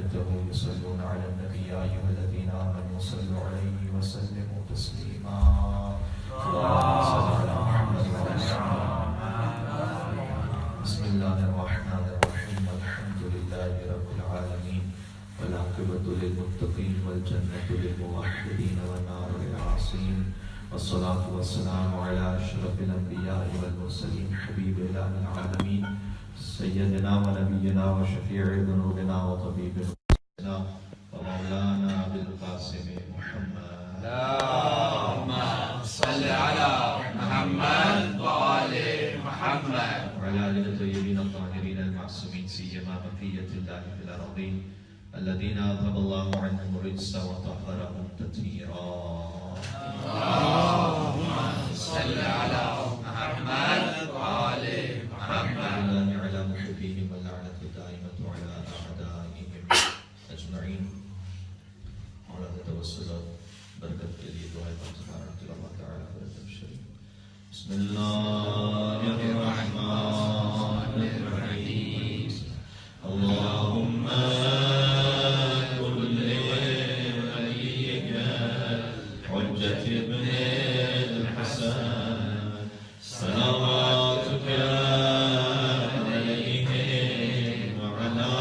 وملائكته يصلون على النبي يا أيها الذين آمنوا صلوا عليه وسلموا تسليما اللهم صل على محمد وعلى بسم الله الرحمن الرحيم الحمد لله رب العالمين والعاقبة للمتقين والجنة للموحدين والنار للعاصين والصلاة والسلام على أشرف الأنبياء والمرسلين حبيب الله العالمين سيدنا ونبينا وشفيع ذنوبنا وطبيب نفوسنا ومولانا بالقاسم محمد اللهم صل على محمد وآل محمد وعلى آل الطيبين الطاهرين المعصومين سيما بقية الله في الأرضين الذين أذهب الله عنهم الرجس وطهرهم تطهيرا اللهم صل على محمد وآل محمد على محبيهم واللعنة الدائمة على أعدائهم أجمعين مولانا توسل برکت کے لیے دعائیں سبحانہ اللہ تعالی فرض شریف بسم اللہ الرحمن الرحیم اللهم كل وليك حجة ابن الحسن صلواتك عليه وعلى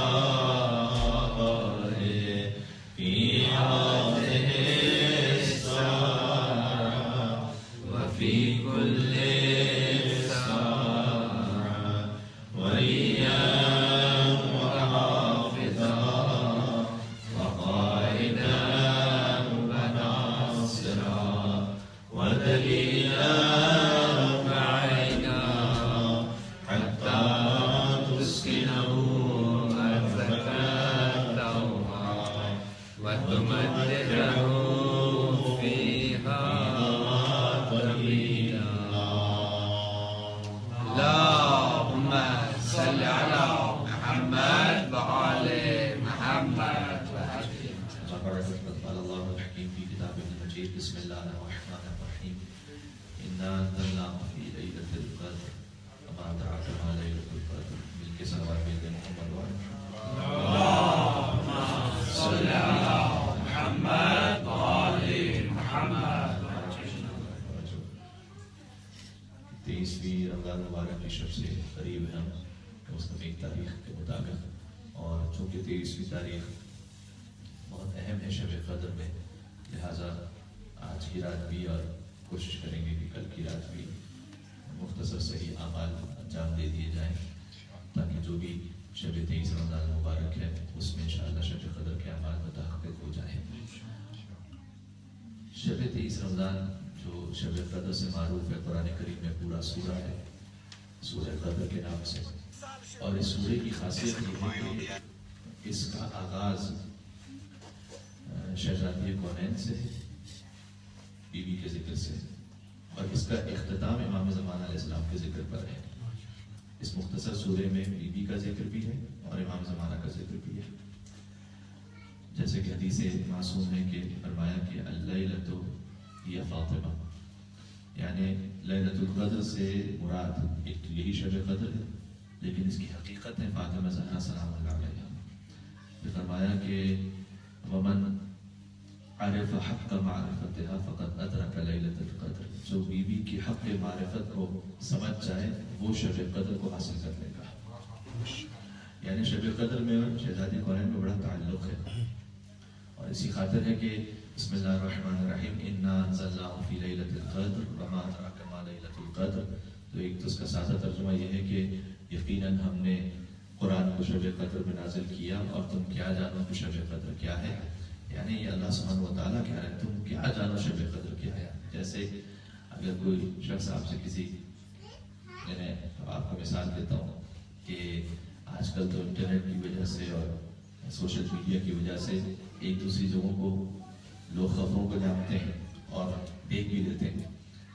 آله في هذه الساعة وفي كل ساعة وليا وحافظا وقائدا وناصرا ودليلا معنا حتى تسكنه أرضك طوعا وتمتعه فيها طويلا اللهم صل على محمد وآل محمد قال الله الحكيم في كتابه المجيد بسم الله الرحمن الرحيم إنا أنزلناه في ليلة القدر وما أدراك ما ليلة القدر ملك سماوات محمد وآل اللهم صل على محمد وآل محمد 23ویں رمضان مبارک کی شب سے قریب ہیں مستقیم تاریخ کے مطابق اور چونکہ 23ویں تاریخ بہت اہم ہے شب قدر میں لہٰذا آج کی رات بھی اور کوشش کریں گے کہ کل کی رات بھی مختصر صحیح اعمال انجام دے دیے جائیں تاکہ جو بھی شب 23 رمضان مبارک ہے اس میں انشاءاللہ شب قدر کے اعمال متحقق ہو جائیں شب 23 رمضان جو شب قدر سے معروف ہے قرآن کریم میں پورا سورہ ہے سورہ قدر کے نام سے اور اس سورہ کی خاصیت یہ ہے کہ اس کا آغاز شہزادی کونین سے ہے بی بی کے ذکر سے اور اس کا اختتام امام زمان علیہ السلام کے ذکر پر ہے اس مختصر سورہ میں بی بی کا ذکر بھی ہے اور امام زمانہ کا ذکر بھی ہے جیسے کہ حدیث معصوم ہے کہ فرمایا کہ اللیلۃ یا فاطمہ یعنی لیلۃ القدر سے مراد ایک تو یہی شب قدر ہے لیکن اس کی حقیقت ہے فاطمہ زہرا سلام اللہ علیہا یہ فرمایا کہ ومن عرف حق معرفتها فقد ادرک لیلۃ القدر جو بی بی کی حق معرفت کو سمجھ جائے وہ شب قدر کو حاصل کر لے گا یعنی شب قدر میں شہزادی کونین میں بڑا تعلق ہے اور اسی خاطر ہے کہ بسم اللہ الرحمن الرحیم انا انزلناه فی لیلۃ القدر وما ادراک ما لیلۃ القدر تو ایک تو اس کا سادہ ترجمہ یہ ہے کہ یقیناً ہم نے قرآن کو شب قدر میں نازل کیا اور تم کیا جانو کہ شب قدر کیا ہے یعنی اللہ سبحانہ و تعالیٰ کہہ رہے ہیں تم کیا جانو شب قدر کیا ہے جیسے اگر کوئی شخص آپ سے کسی میں آپ کو مثال دیتا ہوں کہ آج کل تو انٹرنیٹ کی وجہ سے اور سوشل میڈیا کی وجہ سے ایک دوسری جگہوں کو لوگ خبروں کو جانتے ہیں اور دیکھ بھی لیتے ہیں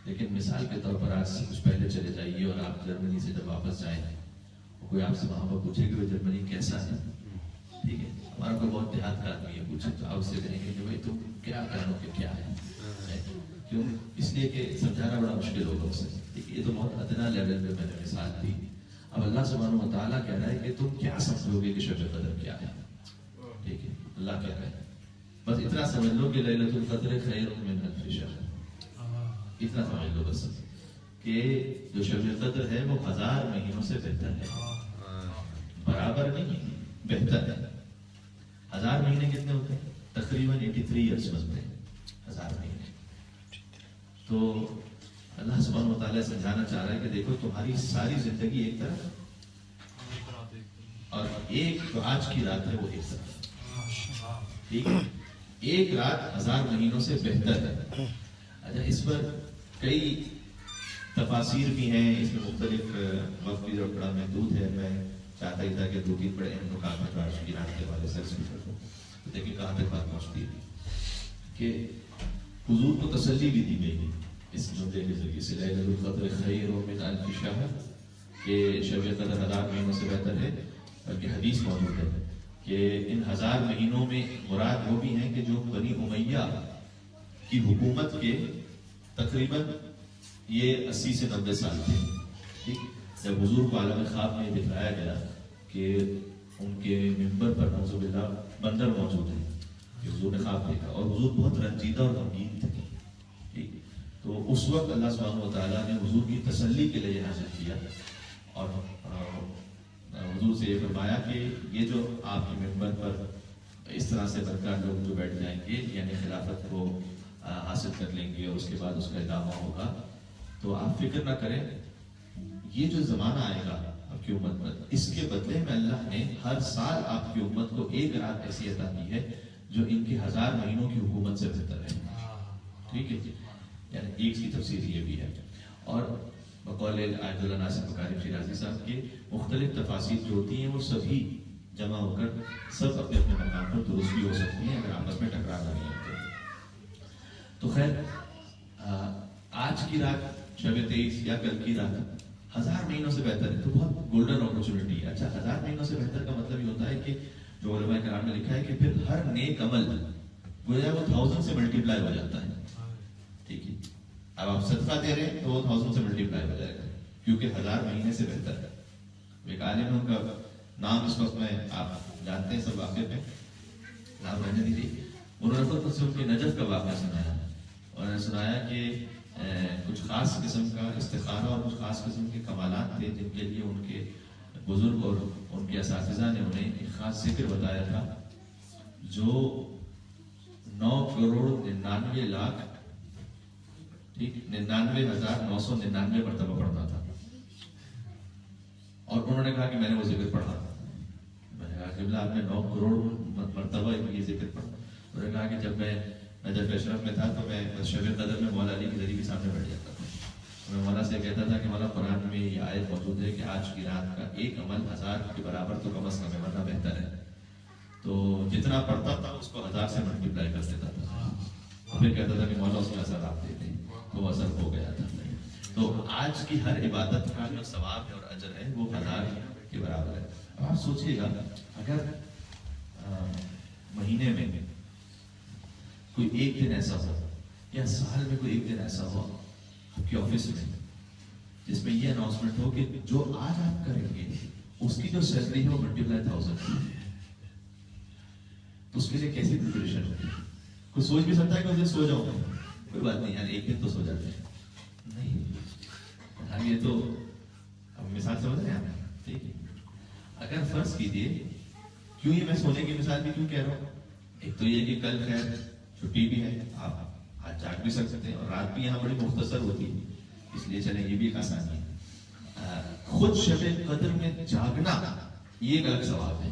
لیکن مثال کے طور پر آج سے کچھ پہلے چلے جائیے اور آپ جرمنی سے جب واپس جائیں اور کوئی آپ سے وہاں پر پوچھے کہ وہ جرمنی کیسا ہے ٹھیک ہے ہمارا کوئی بہت دیہات کا آدمی ہے پوچھے تو آپ سے کہیں گے کہ بھائی تم کیا کرو کہ کیا ہے کیوں اس لیے کہ سمجھانا بڑا مشکل ہوگا اسے یہ تو بہت ادنا لیول پہ میں نے مثال دی اب اللہ سبحانہ و تعالیٰ کہہ رہا ہے کہ تم کیا سمجھو گے کہ شب قدر کیا ہے ٹھیک ہے اللہ کہہ رہے ہیں. بس اتنا سمجھ لو کہ لیلۃ القدر خیر من الف شہر. اتنا سمجھ لو بس کہ جو شب قدر ہے وہ 1000 مہینوں سے بہتر ہے. برابر نہیں، بہتر ہے. 1000 مہینے کتنے ہوتے ہیں؟ تقریباً 83 ایئرس بنتے ہیں 1000 مہینے. تو اللہ سبحانہ و تعالیٰ سمجھانا چاہ رہا ہے کہ دیکھو تمہاری ساری زندگی ایک طرف اور ایک جو آج کی رات ہے وہ ایک طرف. ٹھیک ہے، ایک رات 1000 مہینوں سے بہتر ہے. اچھا، اس پر کئی تفاسیر بھی ہیں، اس میں مختلف وقت بھی بڑا محدود ہے. میں چاہتا ہی تھا کہ 2-3 بڑے اہم نکات آج کی رات کے حوالے سے تو دیکھیں کہاں تک بات پہنچتی ہے کہ حضور کو تسلی بھی دی گئی اس جملے کے ذریعے سے لیلۃ القدر خیر من الف شہر، کہ شب قدر 1000 مہینوں سے بہتر ہے. بلکہ حدیث موجود ہے کہ ان 1000 مہینوں میں مراد وہ بھی ہیں کہ جو بنی امیہ کی حکومت کے تقریباً یہ 80 سے 90 سال تھے. ٹھیک، جب حضور کو عالم خواب میں دکھایا گیا کہ ان کے ممبر پر نعوذ باللہ بندر موجود ہے، کہ حضور نے خواب دیکھا اور حضور بہت رنجیدہ اور غمگین تھے. ٹھیک، تو اس وقت اللہ سبحانہ و تعالیٰ نے حضور کی تسلی کے لیے نازل کیا اور حضور سے یہ فرمایا کہ یہ جو آپ کے ممبر پر اس طرح سے برکات لوگ جو بیٹھ جائیں گے، یعنی خلافت کو حاصل کر لیں گے اور اس کے بعد اس کا ادامہ ہوگا، تو آپ فکر نہ کریں. یہ جو زمانہ آئے گا آپ کی امت پر، اس کے بدلے میں اللہ نے ہر سال آپ کی امت کو ایک رات ایسی عطا کی ہے جو ان کی 1000 مہینوں کی حکومت سے بہتر ہے. ٹھیک ہے، یعنی ایک کی تفسیر یہ بھی ہے. اور بقول آیت اللہ ناصر مکارم شیرازی صاحب کے مختلف تفاسیر جو ہوتی ہیں وہ سبھی جمع ہو کر سب اپنے اپنے مقام پر درست بھی ہو سکتی ہیں اگر آپس میں ٹکرا نہیں ہوتے. تو خیر، آج کی رات شب 23 یا کل کی رات 1000 مہینوں سے بہتر ہے، تو بہت گولڈن اپرچونٹی ہے. اچھا، 1000 مہینوں سے بہتر کا مطلب یہ ہوتا ہے کہ جو علماء کرام نے لکھا ہے کہ پھر ہر نیک عمل گویا وہ 1000 سے ملٹیپلائی ہو جاتا ہے. ٹھیک ہے، اب آپ صدقہ دے رہے ہیں تو وہ 1000 سے ملٹیپلائی ہو جائے گا کیونکہ 1000 مہینے سے بہتر ہے. ایک عالم ہے، ان کا نام اس وقت میں آپ جانتے ہیں، سب واقف ہیں، نام رہنے دیجیے. انہوں نے خود سے ان کے نجف کا واقعہ سنایا اور انہوں نے سنایا کہ کچھ خاص قسم کا استخارہ اور کچھ خاص قسم کے کمالات تھے جن کے لیے ان کے بزرگ اور ان کے اساتذہ نے انہیں ایک خاص ذکر بتایا تھا جو 9,99,00,000 ٹھیک 99,999 مرتبہ پڑھتا تھا. اور انہوں نے کہا کہ میں نے وہ ذکر پڑھا. میں نے کہا کہ آپ نے 9 کروڑ مرتبہ یہ ذکر پڑھا. انہوں نے کہا کہ جب میں نجف اشرف میں تھا تو میں شب قدر میں مولا علی کی ذریعے کے سامنے بیٹھ جاتا تھا. میں مولا سے کہتا تھا کہ مولا قرآن میں یہ آیت موجود ہے کہ آج کی رات کا ایک عمل 1000 کے برابر تو کم از کم ہے ورنہ بہتر ہے. تو جتنا پڑھتا تھا اس کو 1000 سے ملٹیپلائی کر دیتا تھا. پھر کہتا تھا کہ مولا اس میں اثر آپ دیتے ہیں، تو وہ اثر ہو گیا تھا. تو آج کی ہر عبادت کا جو ثواب ہے اور اجر ہے وہ 1000 کے برابر ہے. آپ سوچئے گا اگر مہینے میں کوئی ایک دن ایسا ہو یا سال میں کوئی ایک دن ایسا ہو آپ کے آفس میں جس میں یہ اناؤنسمنٹ ہو کہ جو آج آپ کریں گے اس کی جو سیلری ہے وہ ملٹیپلائی 1000، تو اس کے لیے کیسی پریپریشن ہوتی ہے؟ کوئی سوچ بھی سکتا ہے کہ اس دن سو جاؤں گا، کوئی بات نہیں یار ایک دن تو سو جاتے ہیں. نہیں، یہ تو اب مثال سمجھ رہے ہیں آپ. ٹھیک ہے، اگر فرض کیجیے، کیوں یہ میں سونے کی مثال بھی کیوں کہہ رہا ہوں، ایک تو یہ کہ کل خیر چھٹی بھی ہے، آپ آج جاگ بھی سکتے ہیں اور رات بھی یہاں بڑی مختصر ہوتی ہے، اس لیے چلیں یہ بھی ایک آسانی ہے. خود شب قدر میں جاگنا یہ ایک الگ ثواب ہے.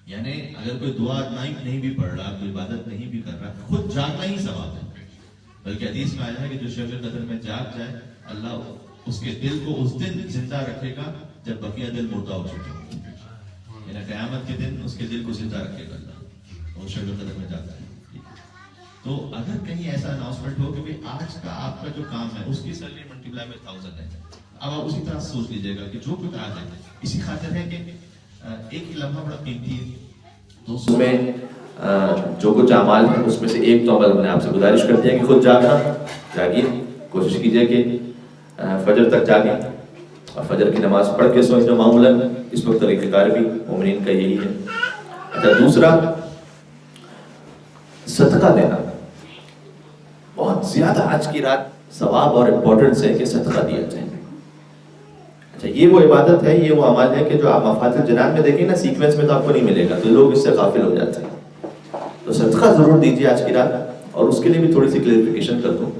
یعنی اگر کوئی دعا نہیں بھی پڑھ رہا، کوئی عبادت نہیں بھی کر رہا، خود جاگنا ہی ثواب ہے. بلکہ حدیث میں آیا ہے کہ جو شب قدر میں جاگ جائے اللہ اس کے دل کو اس دن زندہ رکھے گا جب بقیہ دل مردہ ہو چکے ہوں. یعنی قیامت کے دن اس کے دل کو زندہ رکھے گا اللہ، اور شب قدر میں جاتا ہے. تو اگر کہیں ایسا اناؤنسمنٹ ہو کہ آج کا آپ کا جو کام ہے اس کی سیلری ملٹیپلائی میں 1000 ہے، اب آپ اسی طرح سوچ لیجیے گا کہ جو کچھ آج ہے اسی خاطر ہے کہ ایک لمحہ بڑا قیمتی ہے. تو اس میں جو کچھ اعمال ہیں اس میں سے ایک تو عمل ہم نے آپ سے گزارش کر دیا کہ خود جاگیے، کوشش کیجیے کہ فجر تک جاگیں اور فجر کی نماز پڑھ کے سوئیں جو معمولاً اس وقت طریقہ کار بھی مومنین کا یہی ہے. اچھا دوسرا صدقہ دینا، بہت زیادہ آج کی رات ثواب اور امپورٹنس ہے کہ صدقہ دیا جائے. اچھا یہ وہ عبادت ہے، یہ وہ عمل ہے کہ جو آپ مفاتیح الجنان میں دیکھیں نا سیکوینس میں تو آپ کو نہیں ملے گا، تو لوگ اس سے غافل ہو جاتے ہیں. تو صدقہ ضرور دیجیے آج کی رات. اور اس کے لیے بھی تھوڑی سی کلیریفیکیشن کر دوں.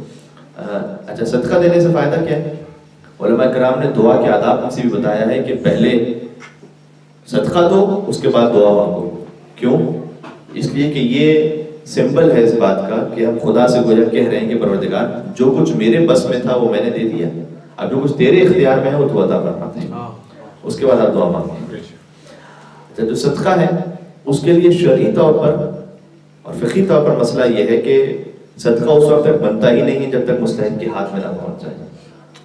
اچھا صدقہ دینے سے فائدہ کیا ہے؟ علماء کرام نے دعا کے آداب میں سے بھی بتایا ہے کہ پہلے صدقہ دو، اس کے بعد دعا مانگو. کیوں؟ اس لیے کہ یہ سمبل ہے اس بات کا کہ ہم خدا سے گویا کہہ رہے ہیں کہ پروردگار جو کچھ میرے بس میں تھا وہ میں نے دے دیا، اب جو کچھ تیرے اختیار میں ہے وہ تو عطا کرنا تھا. اس کے بعد آپ دعا مانگیں. اچھا جو صدقہ ہے اس کے لیے شرعی طور پر اور فقہی طور پر مسئلہ یہ ہے کہ صدقہ اس وقت تک بنتا ہی نہیں جب تک مستحق کے ہاتھ میں نہ پہنچ جائے.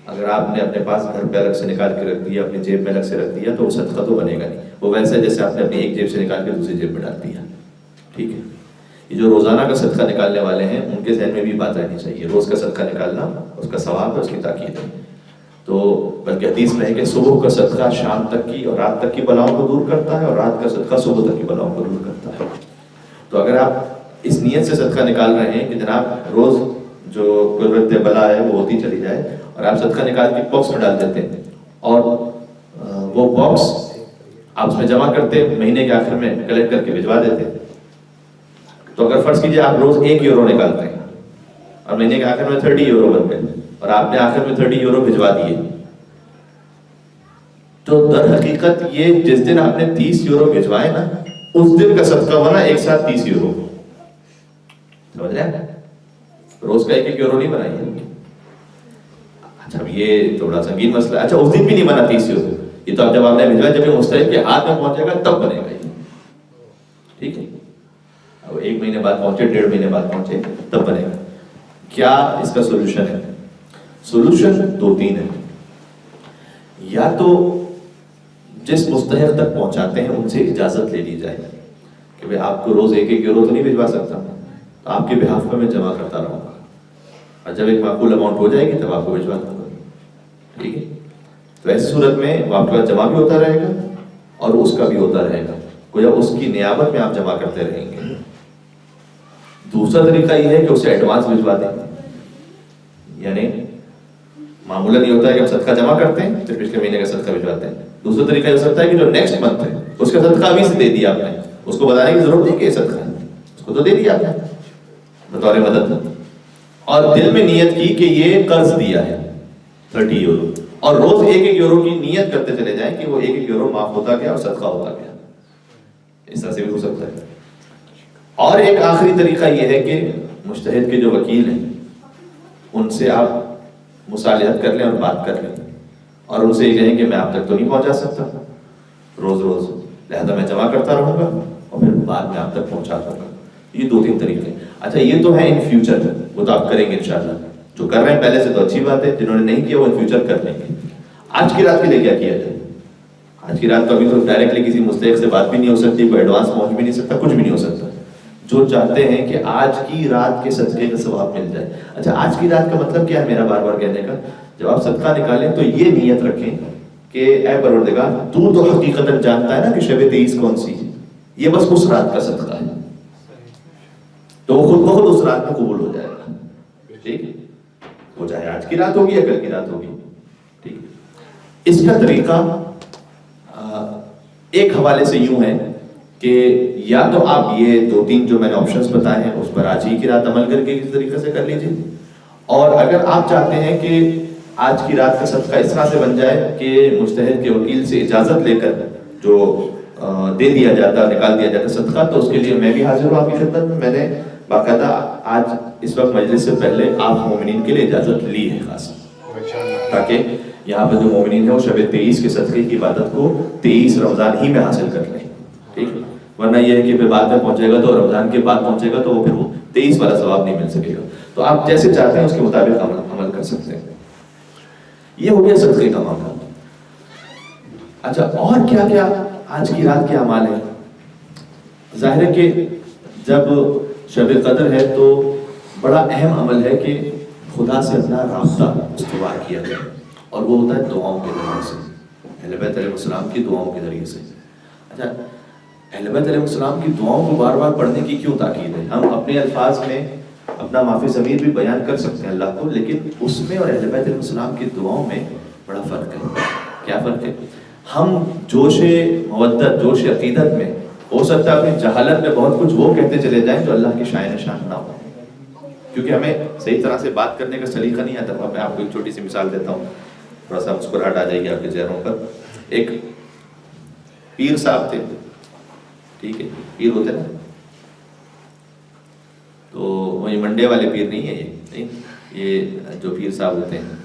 اگر آپ نے اپنے پاس گھر پہ الگ سے نکال کے رکھ دیا، اپنی جیب میں الگ سے رکھ دیا، تو وہ صدقہ تو بنے گا نہیں. وہ ویسے جیسے آپ نے اپنی ایک جیب سے نکال کے دوسری جیب میں ڈال دیا. ٹھیک ہے. یہ جو روزانہ کا صدقہ نکالنے والے ہیں ان کے ذہن میں بھی بات رہنی چاہیے، روز کا صدقہ نکالنا اس کا ثواب ہے، اس کی تاکید ہے. تو بلکہ حدیث میں ہے کہ صبح کا صدقہ شام تک کی اور رات تک کی بلاؤں کو دور کرتا ہے، اور رات کا صدقہ صبح تک کی بلاؤں کو دور کرتا ہے. تو اگر آپ اس نیت سے صدقہ نکال رہے ہیں کہ جناب روز جو قربت بلا ہے وہ ہوتی چلی جائے، اور آپ صدقہ نکال کے باکس میں ڈال دیتے ہیں اور وہ باکس آپ اس میں جمع کرتے مہینے کے آخر میں کلیکٹ کر کے بھجوا دیتے، تو اگر فرض کیجئے آپ روز 1 یورو نکالتے ہیں اور مہینے کے آخر میں 30 یورو بن گئے اور آپ نے آخر میں 30 یورو بھجوا دیے، تو در حقیقت یہ جس دن آپ نے 30 یورو بھجوائے نا اس دن کا صدقہ بنا ایک ساتھ 30 یورو. سمجھ رہے ہیں؟ روز کا 1 یورو نہیں بنائیے. اچھا اب یہ تھوڑا سنگین مسئلہ. اچھا اس دن بھی نہیں بنا 30 یورو، یہ تو اب جب آپ نے بھجوایا جب یہ مستحق کے ہاتھ میں پہنچے گا تب بنے گا یہ. ٹھیک ہے. اب 1 مہینے بعد پہنچے، 1.5 مہینے بعد پہنچے تب بنے گا. کیا اس کا سولوشن ہے؟ سولوشن 2-3 ہے. یا تو جس مستحق تک پہنچاتے ہیں ان سے اجازت لے لی جائے کہ بھئی آپ کو روز 1 یورو تو نہیں بھجوا سکتا، تو آپ کے بہاف میں جمع کرتا رہوں گا، اور جب ایک معقول اماؤنٹ ہو جائے گی تب آپ کو بھجوا دوں گا. ٹھیک ہے. تو ایسی صورت میں وہ آپ کا جمع بھی ہوتا رہے گا اور اس کا بھی ہوتا رہے گا، گویا اس کی نیابت میں آپ جمع کرتے رہیں گے. دوسرا طریقہ یہ ہے کہ اسے ایڈوانس بھجوا دیں. یعنی معمولاً یہ ہوتا ہے کہ ہم صدقہ جمع کرتے ہیں پھر پچھلے مہینے کا صدقہ بھجواتے ہیں. دوسرا طریقہ یہ ہو سکتا ہے کہ جو نیکسٹ منتھ ہے اس کا صدقہ ابھی سے دے دیا آپ نے، اس کو بتانے کی ضرورت نہیں کہ یہ صدقہ ہے، اس کو تو دے دیا آپ نے بطور مدد، اور دل میں نیت کی کہ یہ قرض دیا ہے 30 یورو، اور روز 1 یورو کی نیت کرتے چلے جائیں کہ وہ 1 یورو معاف ہوتا گیا اور صدقہ ہوتا گیا. اس طرح سے بھی ہو سکتا ہے. اور ایک آخری طریقہ یہ ہے کہ مجتہد کے جو وکیل ہیں ان سے آپ مصالحت کر لیں اور بات کر لیں اور ان سے یہ کہیں کہ میں آپ تک تو نہیں پہنچا سکتا روز روز، لہذا میں جمع کرتا رہوں گا اور پھر بعد میں آپ تک پہنچا دوں گا. یہ 2-3 طریقے. اچھا یہ تو ہے ان فیوچر، وہ تو آپ کریں گے انشاءاللہ. جو کر رہے ہیں پہلے سے تو اچھی بات ہے، جنہوں نے نہیں کیا وہ ان فیوچر کر لیں گے. آج کی رات کے لیے کیا کیا جائے؟ آج کی رات تو ابھی تو ڈائریکٹلی کسی مستحق سے بات بھی نہیں ہو سکتی، کوئی ایڈوانس پہنچ بھی نہیں سکتا، کچھ بھی نہیں ہو سکتا. جو چاہتے ہیں کہ آج کی رات کے صدقے کا ثواب مل جائے. اچھا آج کی رات کا مطلب کیا ہے میرا بار بار کہنے کا؟ جب آپ صدقہ نکالیں تو یہ نیت رکھیں کہ اے پروردگار تو حقیقتاً جانتا ہے نا کہ شب 23 کون سی ہے، یہ بس اس رات کا صدقہ ہے، تو وہ خود بخود اس رات میں قبول ہو جائے گا. ٹھیک ہے. وہ چاہے آج کی رات ہوگی یا کل کی رات ہوگی. ٹھیک ہے. اس کا طریقہ ایک حوالے سے یوں ہے کہ یا تو آپ یہ 2-3 جو میں نے آپشنز بتائے ہیں اس پر آج ہی کی رات عمل کر کے کسی طریقے سے کر لیجیے، اور اگر آپ چاہتے ہیں کہ آج کی رات کا صدقہ اس طرح سے بن جائے کہ مجتہد کے وکیل سے اجازت لے کر جو دے دیا جاتا، نکال دیا جاتا صدقہ، تو اس کے لیے میں بھی حاضر ہوں آپ کی خدمت میں. میں نے باقاعدہ آج اس وقت مجلس سے پہلے آپ مومنین کے لیے اجازت لی ہے خاص، تاکہ یہاں پہ جو مومنین ہیں وہ شب 23 کے صدقے کی عبادت کو 23 رمضان ہی میں حاصل کر لیں. ٹھیک ہے. ورنہ یہ ہے کہ پھر بعد میں پہنچے گا تو رمضان کے بعد پہنچے گا تو وہ پھر وہ 23 والا ثواب نہیں مل سکے گا. تو آپ جیسے چاہتے ہیں اس کے مطابق عمل کر سکتے ہیں. یہ ہو گیا صدقے کا معاملہ. اچھا اور کیا کیا آج کی رات کے اعمال ہیں؟ ظاہر ہے کہ جب شب قدر ہے تو بڑا اہم عمل ہے کہ خدا سے اپنا رابطہ استوار کیا جائے، اور وہ ہوتا ہے دعاؤں کے ذریعے سے، اہل بیت علیہ السلام کی دعاؤں کے ذریعے سے. اچھا اہل بیت علیہ السلام کی دعاؤں کو بار بار پڑھنے کی کیوں تاکید ہے؟ ہم اپنے الفاظ میں اپنا معافی ضمیر بھی بیان کر سکتے ہیں اللہ کو، لیکن اس میں اور اہل بیت علیہ السلام کی دعاؤں میں بڑا فرق ہے. کیا فرق ہے؟ ہم جوش مودت، جوش عقیدت میں ہو سکتا ہے اپنی جہالت میں بہت کچھ وہ کہتے چلے جائیں جو اللہ کی شان نشان نہ ہو، کیونکہ ہمیں صحیح طرح سے بات کرنے کا سلیقہ نہیں آتا. میں آپ کو ایک چھوٹی سی مثال دیتا ہوں، تھوڑا سا مسکراہٹ آ جائے گی آپ کے چہروں پر. ایک پیر صاحب تھے، ٹھیک ہے، پیر ہوتے نا، تو وہی منڈے والے پیر نہیں ہے یہ جو پیر صاحب ہوتے ہیں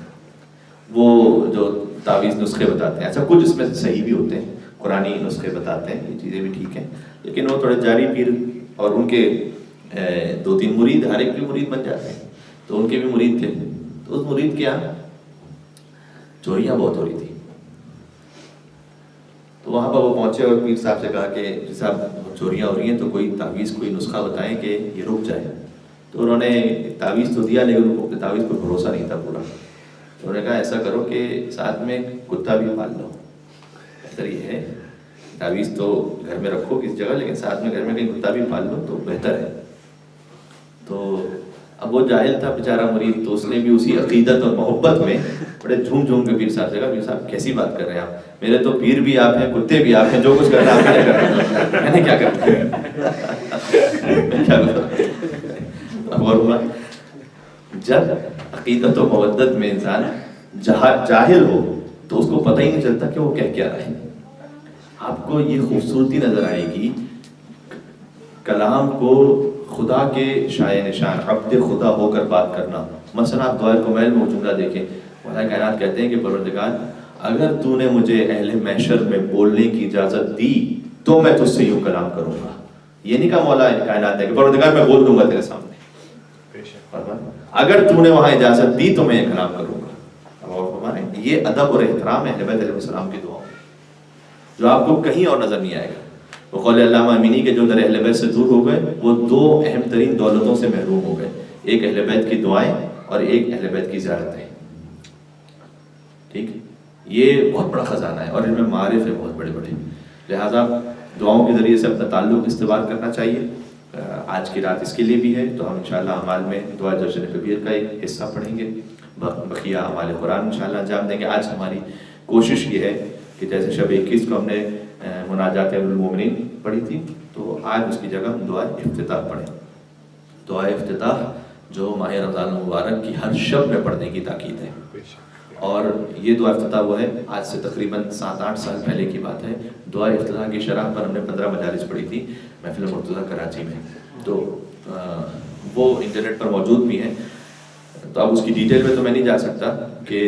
وہ جو تعویذ نسخے بتاتے ہیں. اچھا کچھ اس میں صحیح بھی ہوتے ہیں، قرآنی نسخے بتاتے ہیں، یہ چیزیں بھی ٹھیک ہیں، لیکن وہ تھوڑے جاری پیر اور ان کے 2-3 مرید، ہر ایک بھی مرید بن جاتے ہیں. تو ان کے بھی مرید تھے، تو اس مرید کے یہاں چوریاں بہت ہو رہی تھی. تو وہاں پر وہ پہنچے اور پیر صاحب سے کہا کہ صاحب چوریاں ہو رہی ہیں تو کوئی تعویذ، کوئی نسخہ بتائیں کہ یہ رک جائے. تو انہوں نے تعویذ تو دیا لیکن ان کو تعویذ پر بھروسہ نہیں تھا پورا. انہوں نے کہا ایسا کرو کہ ساتھ میں کتا بھی پال لو. بہتر یہ ہے، تعویذ تو گھر میں رکھو کسی جگہ، لیکن ساتھ میں گھر میں کہیں کتا بھی پال لو تو بہتر ہے. تو اب وہ جاہل تھا بیچارہ مرید، تو اس نے بھی اسی عقیدت اور محبت میں بڑے جھوم جھوم کے پیر صاحب سے کہا پیر صاحب کیسی بات کر رہے ہیں آپ، میرے تو پیر بھی آپ ہیں، کتے بھی آپ ہیں، جو کچھ کرنا آپ نے کرنا، میں نے کیا کرنا. اور ہوا جب عقیدت و مودت میں انسان جاہل ہو تو اس کو پتہ ہی نہیں چلتا کہ وہ کہہ کیا رہا ہے. آپ کو یہ خوبصورتی نظر آئے گی کلام کو خدا کے شائع نشان، عبد خدا ہو کر بات کرنا. مثلا آپ دعائے کمیل میں وہ جملہ دیکھیں، مولا کائنات کہتے ہیں کہ پروردگار اگر تو نے مجھے اہل محشر میں بولنے کی اجازت دی تو میں تجھ سے یوں کلام کروں گا. یہ نہیں کہا مولا کائنات نے کہ پروردگار میں بول دوں گا تیرے سامنے، اگر تو نے وہاں اجازت دی تو میں یہ کلام کروں گا. یہ ادب اور احترام ہے اہل بیت علیہ السلام کی دعاؤں جو آپ کو کہیں اور نظر نہیں آئے گا. وہ قول علامہ امینی کے جو در اہل بیت سے دور ہو گئے وہ 2 اہم ترین دولتوں سے محروم ہو گئے، ایک اہل بیت کی دعائیں اور ایک اہل بیت کی زیارتیں. ٹھیک ہے، یہ بہت بڑا خزانہ ہے اور ان میں معارف ہے بہت بڑے بڑے. لہٰذا دعاؤں کے ذریعے سے اپنا تعلق استوار کرنا چاہیے. آج کی رات اس کے لیے بھی ہے، تو ہم انشاءاللہ اعمال میں دعا جشن کبیر کا ایک حصہ پڑھیں گے، بقیہ اعمال قرآن انشاءاللہ انجام دیں گے. آج ہماری کوشش یہ ہے کہ جیسے شب 21 کو ہم نے مناجات المومنین پڑھی تھی، تو آج اس کی جگہ ہم دعا افتتاح پڑھیں. دعا افتتاح جو ماہ رمضان المبارک کی ہر شب میں پڑھنے کی تاکید ہے. اور یہ دعا افتتاح وہ ہے آج سے تقریباً 7-8 سال پہلے کی بات ہے. دعا افتتاح کی شرح پر ہم نے 15 مجالس پڑھی تھی محفل مرتضیٰ کراچی میں، تو وہ انٹرنیٹ پر موجود بھی ہیں. تو اب اس کی ڈیٹیل میں تو میں نہیں جا سکتا کہ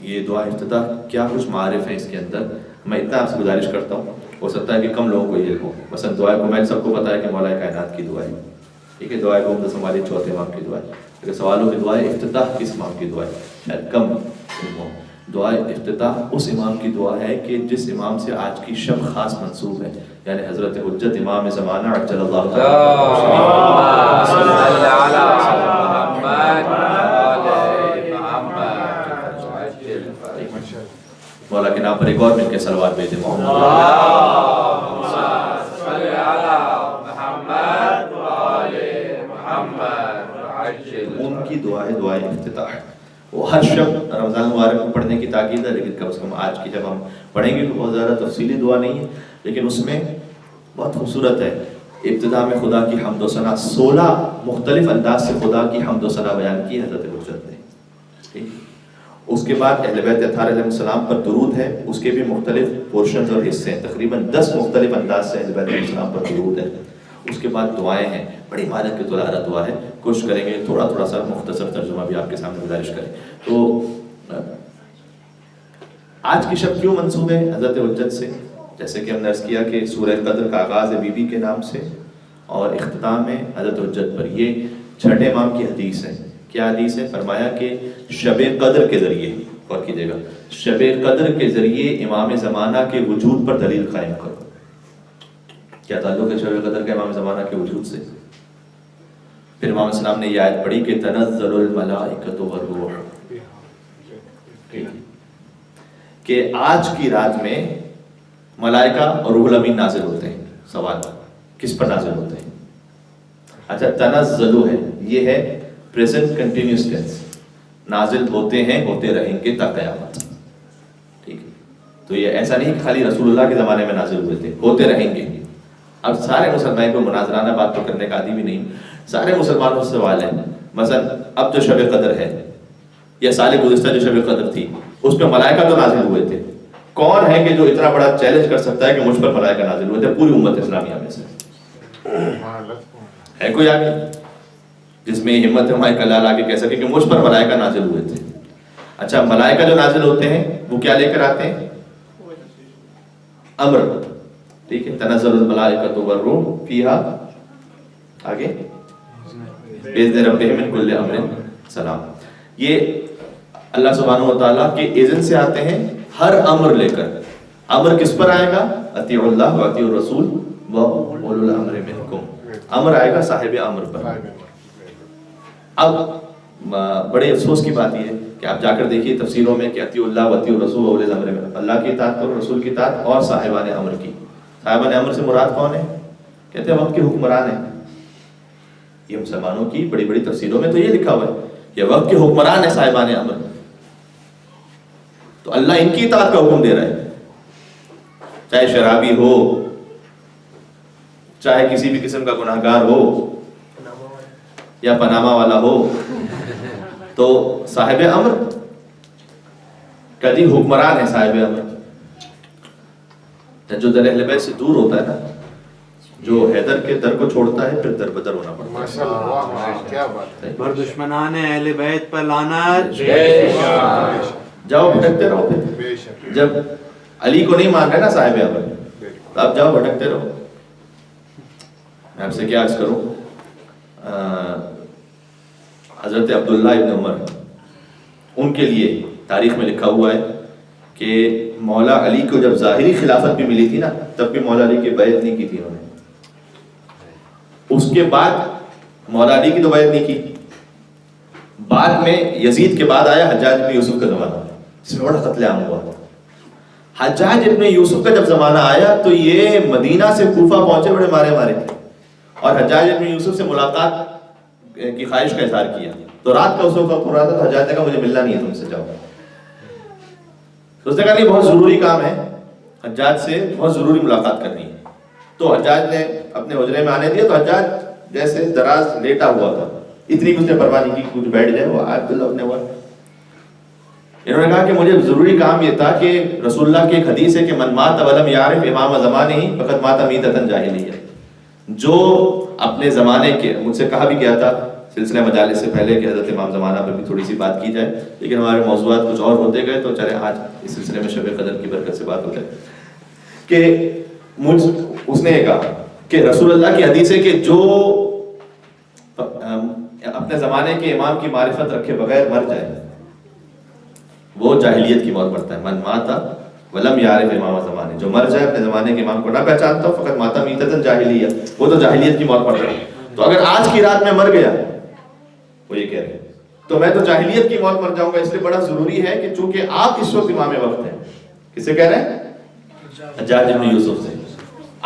یہ دعا افتتاح کیا کچھ معارف ہیں اس کے اندر. میں اتنا آپ سے گزارش کرتا ہوں، ہو سکتا ہے کہ کم لوگوں کو یہ ہو. مثلا دعائے کو میں سب کو پتا ہے کہ مولا کائنات کی دعا ہے، ٹھیک ہے، دعائے کو عمدہ سمالی چوتھے امام کی دعا ہے، لیکن سوالوں کی دعا افتتاح کس امام کی دعا ہے شاید کم ہو. دعا افتتاح اس امام کی دعا ہے کہ جس امام سے آج کی شب خاص منسوب ہے، یعنی حضرت حجت امام زمانہ عجل اللہ مولا کے نام پر ایک اور مل کے صلوات بھیجے ان کی دعائیں دعائیں افتتاح. وہ ہر شب رمضان مبارک میں پڑھنے کی تاکید ہے، لیکن کم از کم آج کی جب ہم پڑھیں گے تو بہت زیادہ تفصیلی دعا نہیں ہے، لیکن اس میں بہت خوبصورت ہے. ابتدا میں خدا کی حمد و ثنا 16 مختلف انداز سے خدا کی حمد و ثنا بیان کی حضرت حجت نے. ٹھیک، اس کے بعد اہل بیت اطہار علیہ السلام پر درود ہے، اس کے بھی مختلف پورشنز اور حصے ہیں، تقریباً 10 مختلف انداز سے اہل بیت علیہ السلام پر درود ہے. اس کے بعد دعائیں ہیں، بڑی مالک کی طلارہ دعا ہے. کوشش کریں گے تھوڑا سا مختصر ترجمہ بھی آپ کے سامنے گزارش کریں. تو آج کی شب کیوں منسوب ہے حضرت حجت سے؟ جیسے کہ ہم نے عرض کیا کہ سورہ قدر کا آغاز ہے بی بی کے نام سے اور اختتام ہے حضرت حجت پر. یہ چھٹے امام کی حدیث ہے. کیا حدیث ہے؟ فرمایا کہ شب قدر کے ذریعے، غور کیجیے گا، شب قدر کے ذریعے امام زمانہ کے وجود پر دلیل قائم کرو. کیا تعلق ہے شب قدر کا امام زمانہ کے وجود سے؟ پھر امام السلام نے یہ آیت پڑھی کہ تنزل الملائکۃ والروح، کہ آج کی رات میں ملائکہ اور روح الامین نازل ہوتے ہیں. سوال کس پر نازل ہوتے ہیں؟ اچھا تنزلو ہے، یہ ہے پریزنٹ کنٹینیوس ٹینس، نازل ہوتے ہیں ہوتے رہیں گے تا قیامت، ٹھیک ہے؟ تو یہ ایسا نہیں کہ خالی رسول اللہ کے زمانے میں نازل ہوئے تھے، ہوتے رہیں گے۔ اب سارے مسلمان کو مناظرانہ بات تو کرنے کا عادی بھی نہیں، سارے مسلمانوں سے سوال ہے، مثلا اب جو شب قدر ہے یا سال گزشتہ جو شب قدر تھی اس پہ ملائکہ تو نازل ہوئے تھے، کون ہے کہ جو اتنا بڑا چیلنج کر سکتا ہے کہ مجھ پر ملائکہ نازل ہوئے تھے پوری امت اسلامیہ میں سے؟ ہے کوئی آگے جس میں یہ ہمت ہے مائک لال آگے کہہ سکے کہ مجھ پر ملائکہ نازل ہوئے تھے؟ اچھا ملائکہ جو نازل ہوتے ہیں وہ کیا لے کر آتے ہیں؟ امر، ٹھیک ہے، تنزل الملائکۃ والروح فیہا، آگے باذن ربہم من کل امر سلام۔ یہ اللہ سبحانہ و تعالیٰ کے اذن سے آتے ہیں ہر امر لے کر۔ امر کس پر آئے گا؟ اطیعوا اللہ واطیعوا الرسول واولو الامر منکم، امر آئے گا صاحب امر پر۔ اب بڑے افسوس کی بات یہ ہے کہ آپ جا کر دیکھیے تفسیروں میں کہ اطیعوا اللہ واطیعوا الرسول واولو الامر منکم، اللہ کی اطاعت کرو، رسول کی اطاعت اور صاحبان امر کی۔ صاحبان امر سے مراد کون ہے؟ کہتے ہیں وقت کے حکمران ہیں۔ یہ مسلمانوں کی بڑی بڑی تفسیروں میں تو یہ لکھا ہوا ہے کہ وقت کے حکمران ہیں صاحبان امر، تو اللہ ان کی اطاعت کا حکم دے رہا ہے، چاہے شرابی ہو، چاہے کسی بھی قسم کا گناہگار ہو یا پناما والا ہو، تو صاحب امر کا جی حکمران ہے صاحب امر۔ جو در اہل بیت سے دور ہوتا ہے نا، جو حیدر کے در کو چھوڑتا ہے پھر در بدر ہونا پڑتا ہے۔ ماشاءاللہ کیا بات ہے۔ بر دشمنان اہل بیت پر لعنت، جاؤ بھٹکتے رہو، پھر جب علی کو نہیں مان رہے نا صاحب امر تو آپ جاؤ بھٹکتے رہو۔ میں آپ سے کیا عرض کروں، حضرت عبداللہ ابن عمر ان کے لیے تاریخ میں لکھا ہوا ہے کہ مولا علی کو جب ظاہری خلافت بھی ملی تھی نا تب بھی مولا علی کی بیعت نہیں کی تھی انہوں نے، اس کے بعد مولا علی کی تو بیعت نہیں کی۔ بعد میں یزید کے بعد آیا حجاج ابن یوسف کا زمانہ، جس میں بڑا قتل عام ہوا۔ حجاج ابن یوسف کا جب زمانہ آیا تو یہ مدینہ سے کوفہ پہنچے بڑے مارے مارے، اور حجاج ابن یوسف سے ملاقات کی خواہش کا اظہار کیا، تو رات کا اس وقت پورا تھا، تو حجاج نے کہا مجھے ملنا نہیں ہے تم سے، جاؤ۔ تو اس نے کہا نہیں بہت ضروری کام ہے، حجاج سے بہت ضروری ملاقات کرنی ہے۔ تو حجاج نے اپنے حجرے میں آنے دیا، تو حجاج جیسے دراز لیٹا ہوا تھا، اتنی اس نے پرواہ نہیں کی کچھ بیٹھ جائے، وہ عبداللہ اپنے ہوا۔ انہوں نے کہا کہ مجھے ضروری کام یہ تھا کہ رسول اللہ کی ایک حدیث ہے کہ من مات ولم یعرف امام زمانہ فقد مات میتۃ جاہلیہ، جو اپنے زمانے کے، مجھ سے کہا بھی گیا تھا سلسلہ مجالس سے پہلے کہ حضرت امام زمانہ پر بھی تھوڑی سی بات کی جائے، لیکن ہمارے موضوعات کچھ اور ہوتے گئے، تو چلے آج اس سلسلے میں شب قدر کی برکت سے بات ہو جائے کہ اس نے یہ کہا کہ رسول اللہ کی حدیث ہے کہ جو اپنے زمانے کے امام کی معرفت رکھے بغیر مر جائے وہ جاہلیت کی موت مرتا ہے۔ من ماتا ولم یعرف امام زمانے، جو مر جائے اپنے زمانے کے امام کو نہ پہچانتا ہو فقط ماتا میتۃ جاہلیہ، وہ تو جاہلیت کی موت مرتا ہے۔ تو اگر آج کی رات میں مر گیا، وہ یہ کہہ رہے ہیں، تو میں تو جاہلیت کی موت مر جاؤں گا، اس لیے بڑا ضروری ہے کہ چونکہ آپ اس وقت امام وقت ہیں۔ کس سے کہہ رہے ہیں؟ حجاج ابن یوسف سے۔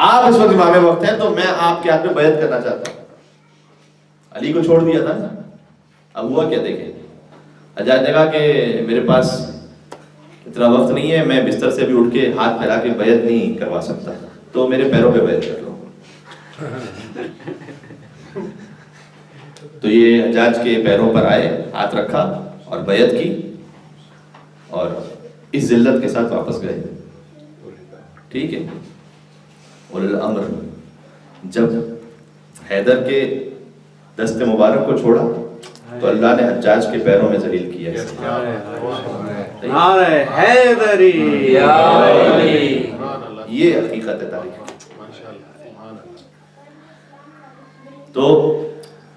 آپ اس وقت امام وقت ہیں تو میں آپ کے ہاتھ میں بیعت کرنا چاہتا ہوں۔ علی کو چھوڑ دیا تھا نا، اب ہوا کیا دیکھیں، حجاج نے کہا کہ میرے پاس اتنا وقت نہیں ہے، میں بستر سے بھی اٹھ کے ہاتھ پھیلا کے بیعت نہیں کروا سکتا، تو میرے پیروں پہ بیعت کر لو۔ تو یہ حجاج کے پیروں پر آئے، ہاتھ رکھا اور بیعت کی، اور اس ذلت کے ساتھ واپس گئے۔ ٹھیک ہے، اولو الامر جب حیدر کے دست مبارک کو چھوڑا تو اللہ نے حجاج کے پیروں میں ذلیل کیا۔ نعرہ حیدری، یہ حقیقت ہے تاریخ۔ تو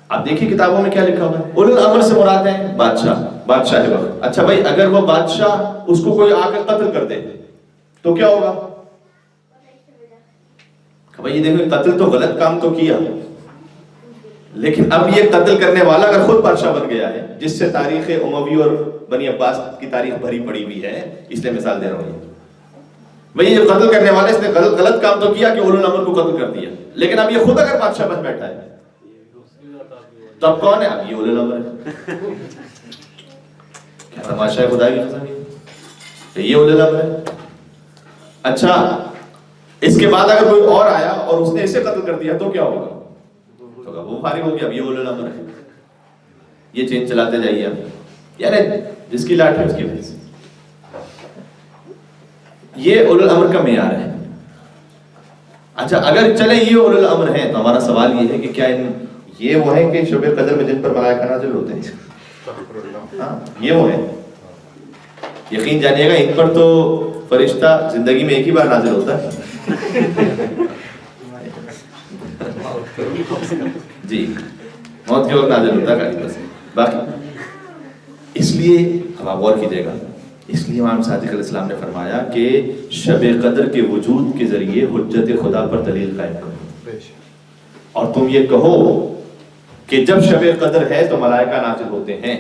آپ دیکھیے کتابوں میں کیا لکھا ہوا ہے، اولو الامر سے مراد ہے بادشاہ وقت۔ اچھا بھائی اگر وہ بادشاہ اس کو کوئی آ کر قتل کر دے تو کیا ہوگا؟ بھائی دیکھو قتل تو غلط کام تو کیا، لیکن اب یہ قتل کرنے والا اگر خود بادشاہ بن گیا ہے، جس سے تاریخ اموی اور بنی عباس کی تاریخ بھری پڑی ہوئی ہے، اس لیے مثال دے رہا ہوں۔ بھئی یہ قتل کرنے والے اس نے غلط کام تو کیا کہ اولو الامر کو قتل کر دیا، لیکن اب یہ خود اگر بادشاہ بن بیٹھا ہے تو اب کون ہے؟ اب یہ اولو الامر ہے. کیا تماشا ہے خدا کی قسم، یہ اولو الامر ہے. اچھا اس کے بعد اگر کوئی اور آیا اور اس نے اسے قتل کر دیا تو کیا ہوگا؟ تو وہ فارغ ہو گیا، اب یہ اولو الامر ہے. یہ چین چلاتے جائیے آپ، یعنی جس کی لاٹھی اس کی بھینس. یہ اولو الامر کا معیار ہے. اچھا اگر چلے یہ اولو الامر ہیں تو ہمارا سوال یہ ہے کہ کیا یہ وہ ہیں کہ شب قدر میں جن پر ملائکہ نازل ہوتے ہیں؟ ہاں یہ وہ ہیں. یقین جانیے گا ان پر تو فرشتہ زندگی میں ایک ہی بار نازل ہوتا ہے. جی موت کے وقت نازل ہوتا ہے باقی. اس لیے اب آپ غور کیجیے گا، اس لیے امام صادق علیہ السلام نے فرمایا کہ شب قدر کے وجود کے ذریعے حجت خدا پر دلیل قائم کرو. اور تم یہ کہو کہ جب شب قدر ہے تو ملائکہ نازل ہوتے ہیں،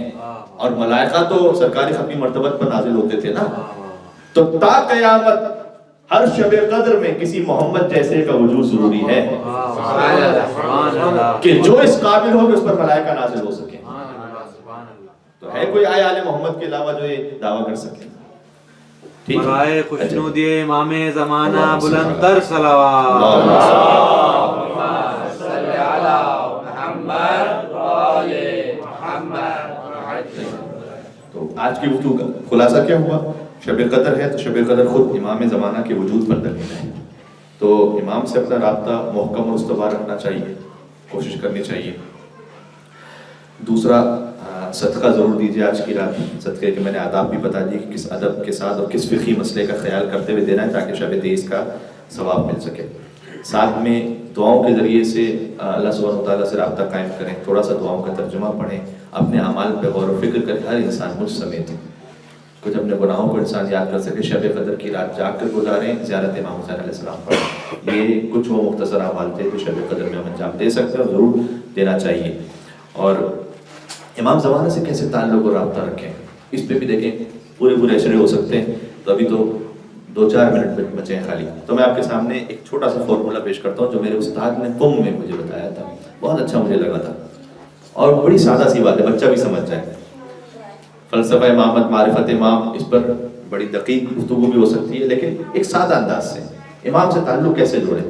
اور ملائکہ تو سرکاری ختمی مرتبت پر نازل ہوتے تھے نا، تو تا قیامت ہر شب قدر میں کسی محمد جیسے کا وجود ضروری ہے کہ جو اس قابل ہو کہ اس پر ملائکہ نازل ہو سکے. تو ہے کوئی آئے آل محمد کے علاوہ جو یہ دعویٰ کر سکے؟ برائے خوشنودی امام زمانہ بلند تر صلوات. تو آج کی گفتگو کا خلاصہ کیا ہوا؟ شب قدر ہے تو شب قدر خود امام زمانہ کے وجود پر دلیل ہے. تو امام سے اپنا رابطہ محکم اور استوار رکھنا چاہیے، کوشش کرنی چاہیے. دوسرا صدقہ ضرور دیجیے آج کی رات. صدقے کے میں نے آداب بھی بتا دی کہ کس ادب کے ساتھ اور کس فقہی مسئلے کا خیال کرتے ہوئے دینا ہے تاکہ شب 23 کا ثواب مل سکے. ساتھ میں دعاؤں کے ذریعے سے اللہ سبحانہ وتعالیٰ سے رابطہ قائم کریں، تھوڑا سا دعاؤں کا ترجمہ پڑھیں، اپنے اعمال پہ غور و فکر کریں. ہر انسان مجھ سمیت کچھ اپنے گناہوں کو انسان یاد کر سکے. شب قدر کی رات جاگ کر گزاریں، زیارت امام حسین علیہ السلام پڑھیں. یہ کچھ وہ مختصر اعمال تھے جو شب قدر میں ہم انجام دے سکتے ہیں اور ضرور دینا چاہیے. اور امام زمانہ سے کیسے تعلق اور رابطہ رکھیں اس پہ بھی دیکھیں. پورے اشرے ہو سکتے ہیں تو ابھی تو 2-4 منٹ بچے ہیں خالی. تو میں آپ کے سامنے ایک چھوٹا سا فارمولہ پیش کرتا ہوں جو میرے استاد نے قم میں مجھے بتایا تھا. بہت اچھا مجھے لگا تھا اور بڑی سادہ سی بات ہے، بچہ بھی سمجھ جائے. فلسفہ امامت، معرفت امام، اس پر بڑی دقیق گفتگو بھی ہو سکتی ہے، لیکن ایک سادہ انداز سے امام سے تعلق کیسے جوڑیں.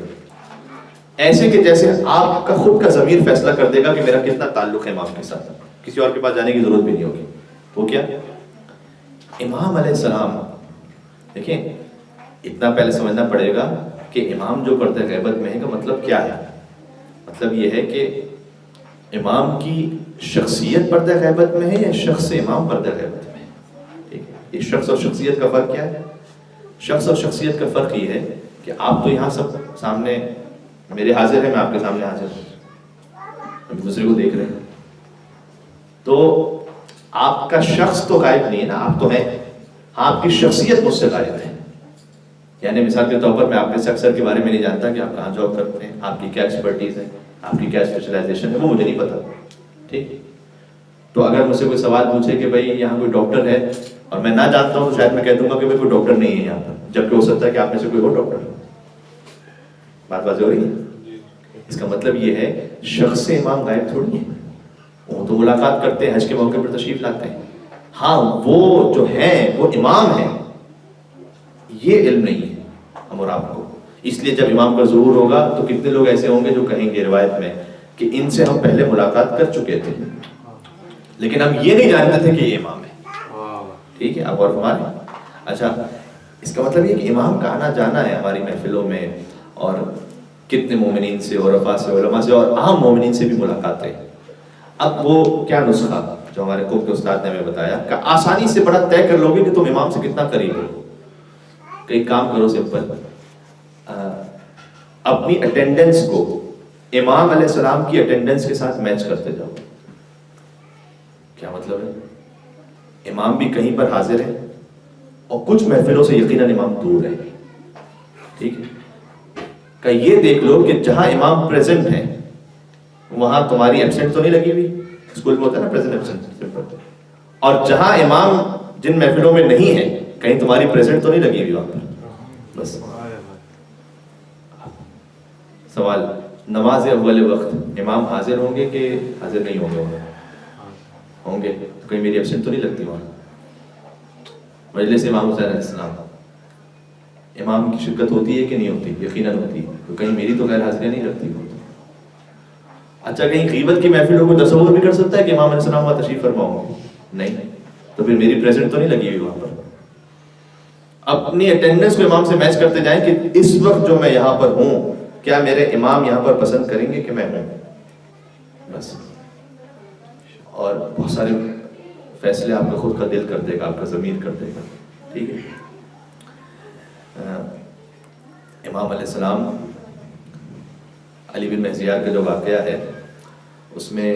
ایسے کہ جیسے آپ کا خود کا ضمیر فیصلہ کر دے گا کہ میرا کتنا تعلق ہے امام کے ساتھ، کسی اور کے پاس جانے کی ضرورت بھی نہیں ہوگی. وہ کیا؟ امام علیہ السلام. دیکھیں اتنا پہلے سمجھنا پڑے گا کہ امام جو پردہ غیبت میں ہے کا مطلب کیا ہے. مطلب یہ ہے کہ امام کی شخصیت پردہ غیبت میں ہے یا شخص امام پردہ غیبت میں ہے. ٹھیک ہے، یہ شخص اور شخصیت کا فرق کیا ہے؟ شخص اور شخصیت کا فرق یہ ہے کہ آپ تو یہاں سب سامنے میرے حاضر ہیں، میں آپ کے سامنے حاضر ہوں، ہم دوسرے کو دیکھ رہے ہیں. تو آپ کا شخص تو غائب نہیں ہے نا، آپ تو ہیں. آپ کی شخصیت مجھ سے غائب ہے. یعنی مثال کے طور پر میں آپ کے شخص کے بارے میں نہیں جانتا کہ آپ کہاں جاب کرتے ہیں، آپ کی کیا ایکسپرٹیز ہے، آپ کی کیا اسپیشلائزیشن ہے، وہ مجھے نہیں پتا. ٹھیک. تو اگر مجھ سے کوئی سوال پوچھے کہ بھائی یہاں کوئی ڈاکٹر ہے اور میں نہ جانتا ہوں تو شاید میں کہہ دوں گا کہ بھائی کوئی ڈاکٹر نہیں ہے یہاں پر، جبکہ ہو سکتا ہے کہ آپ میں سے کوئی اور ڈاکٹر. بات واضح ہو رہی ہے؟ اس کا مطلب یہ ہے شخص امام غائب تھوڑی ہے. وہ تو ملاقات کرتے ہیں، حج کے موقع پر تشریف لاتے ہیں. ہاں وہ جو ہیں وہ امام ہیں، یہ علم نہیں ہے ہم اور آپ کو. اس لیے جب امام کا ظہور ہوگا تو کتنے لوگ ایسے ہوں گے جو کہیں گے روایت میں کہ ان سے ہم پہلے ملاقات کر چکے تھے لیکن ہم یہ نہیں جانتے تھے کہ یہ امام ہے. ٹھیک ہے، آپ غور فرمائیں. اچھا اس کا مطلب یہ کہ امام کا آنا جانا ہے ہماری محفلوں میں، اور کتنے مومنین سے، عرفاء سے، علماء سے اور عام مومنین سے بھی ملاقات ہے. اب وہ کیا نسخہ جو ہمارے قوم کے استاد نے ہمیں بتایا کہ آسانی سے بڑا طے کر لو گے کہ تم امام سے کتنا قریب ہو. کئی کام کرو سمپل، اپنی اٹینڈنس کو امام علیہ السلام کی اٹینڈنس کے ساتھ میچ کرتے جاؤ. کیا مطلب ہے؟ امام بھی کہیں پر حاضر ہے اور کچھ محفلوں سے یقیناً امام دور ہے. ٹھیک ہے، کہ یہ دیکھ لو کہ جہاں امام پریزنٹ ہیں وہاں تمہاری ایبسنٹ تو نہیں لگی ہوئی. اسکول میں ہوتا ہے نا پریزنٹ ایبسنٹ. اور جہاں امام جن محفلوں میں نہیں ہے کہیں تمہاری پریزنٹ تو نہیں لگی ہوئی وہاں پر. بس سوال، نماز اول وقت امام حاضر ہوں گے کہ حاضر نہیں ہوں گے؟ ہوں گے تو کہیں میری ایبسنٹ تو نہیں لگتی وہاں؟ مجلس امام حسین علیہ السلام امام کی شرکت ہوتی ہے کہ نہیں ہوتی؟ یقیناً ہوتی ہے، تو کہیں میری تو غیر حاضری نہیں لگتی وہ؟ اچھا کہیں غیبت کی محفلوں کو تصور بھی کر سکتا ہے کہ امام علیہ السلام وہاں تشریف فرما ہوں گے؟ نہیں، تو پھر میری پریزنٹ تو نہیں لگی ہوئی وہاں پر۔ اپنی اٹینڈنس کو امام سے میچ کرتے جائیں کہ اس وقت جو میں یہاں پر ہوں کیا میرے امام یہاں پر پسند کریں گے کہ میں ہوں، بس۔ اور بہت سارے فیصلے آپ کا خود کا دل کر دے گا، آپ کا ضمیر کر دے گا، ٹھیک ہے۔ امام علیہ السلام علی بن مہزیار کا جو واقعہ ہے اس میں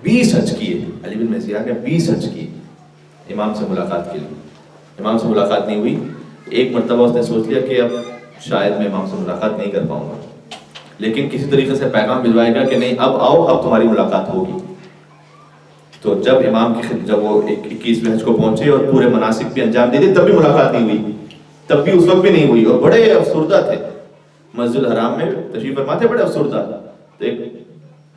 20 حج کیے، علی بن مہزیار نے 20 حج کیے امام سے ملاقات کے لیے، امام سے ملاقات نہیں ہوئی۔ ایک مرتبہ اس نے سوچ لیا کہ اب شاید میں امام سے ملاقات نہیں کر پاؤں گا، لیکن کسی طریقے سے پیغام بھجوائے گا کہ نہیں اب آؤ، اب تمہاری ملاقات ہوگی۔ تو جب امام کی جب وہ 21ویں حج کو پہنچے اور پورے مناسک بھی انجام دیے تب بھی ملاقات نہیں ہوئی، تب بھی اس وقت بھی نہیں ہوئی، اور بڑے افسردہ تھے، مسجد الحرام میں تشریف فرما تھے، بڑے افسردہ۔ تو ایک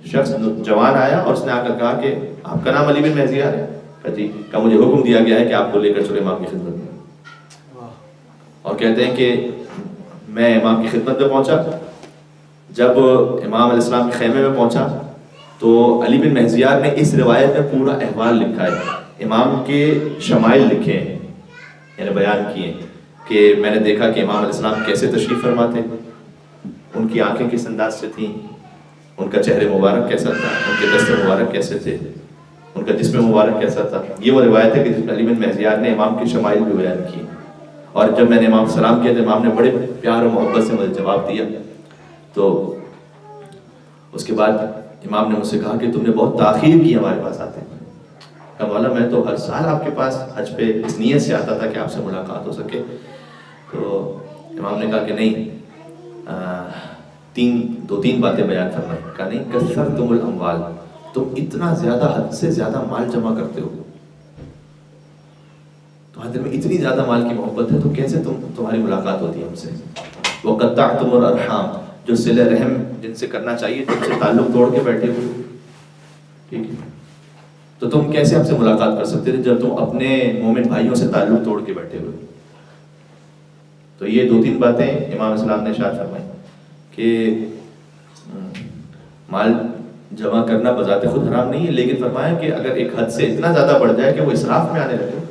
شخص جوان آیا اور اس نے آ کر کہا کہ آپ کا نام علی بن مہزیار ہے؟ کہا جی۔ کہا مجھے حکم دیا گیا ہے کہ آپ کو لے کر چلو امام کی خدمت میں۔ اور کہتے ہیں کہ میں امام کی خدمت میں پہنچا، جب امام علیہ السلام کے خیمے میں پہنچا تو علی بن مہزیار نے اس روایت میں پورا احوال لکھا ہے، امام کے شمائل لکھے ہیں، یعنی بیان کیے کہ میں نے دیکھا کہ امام علیہ السلام کیسے تشریف فرما تھے، ان کی آنکھیں کس انداز سے تھیں، ان کا چہرے مبارک کیسا تھا، ان کے دست مبارک کیسے تھے، ان کا جسم مبارک کیسا تھا۔ یہ وہ روایت ہے کہ جس میں علی بن مہزیار نے امام کی شمائل بھی بیان کی۔ اور جب میں نے امام سلام کیا تو امام نے بڑے پیار و محبت سے مجھے جواب دیا۔ تو اس کے بعد امام نے مجھ سے کہا کہ تم نے بہت تاخیر کی ہمارے پاس آتے ہیں۔ کہا مولا میں تو ہر سال آپ کے پاس حج پہ اس نیت سے آتا تھا کہ آپ سے ملاقات ہو سکے۔ تو امام نے کہا کہ نہیں، دو تین باتیں بیان فرمائیں۔ کہا نہیں، کثرتم الاموال، تم اتنا زیادہ حد سے زیادہ مال جمع کرتے ہو، تمہارے دل میں اتنی زیادہ مال کی محبت ہے تو کیسے تمہاری ملاقات ہوتی ہے ہم سے؟ وقطعتم الارحام، جو صلہ رحم جن سے کرنا چاہیے تم سے تعلق توڑ کے بیٹھے ہوئے، ٹھیک ہے، تو تم کیسے ہم سے ملاقات کر سکتے تھے جب تم اپنے مومن بھائیوں سے تعلق توڑ کے بیٹھے ہوئے؟ تو یہ دو تین باتیں امام اسلام نے ارشاد فرمائی کہ مال جمع کرنا بذات خود حرام نہیں ہے، لیکن فرمایا کہ اگر ایک حد سے اتنا زیادہ بڑھ جائے کہ وہ اسراف میں آنے لگے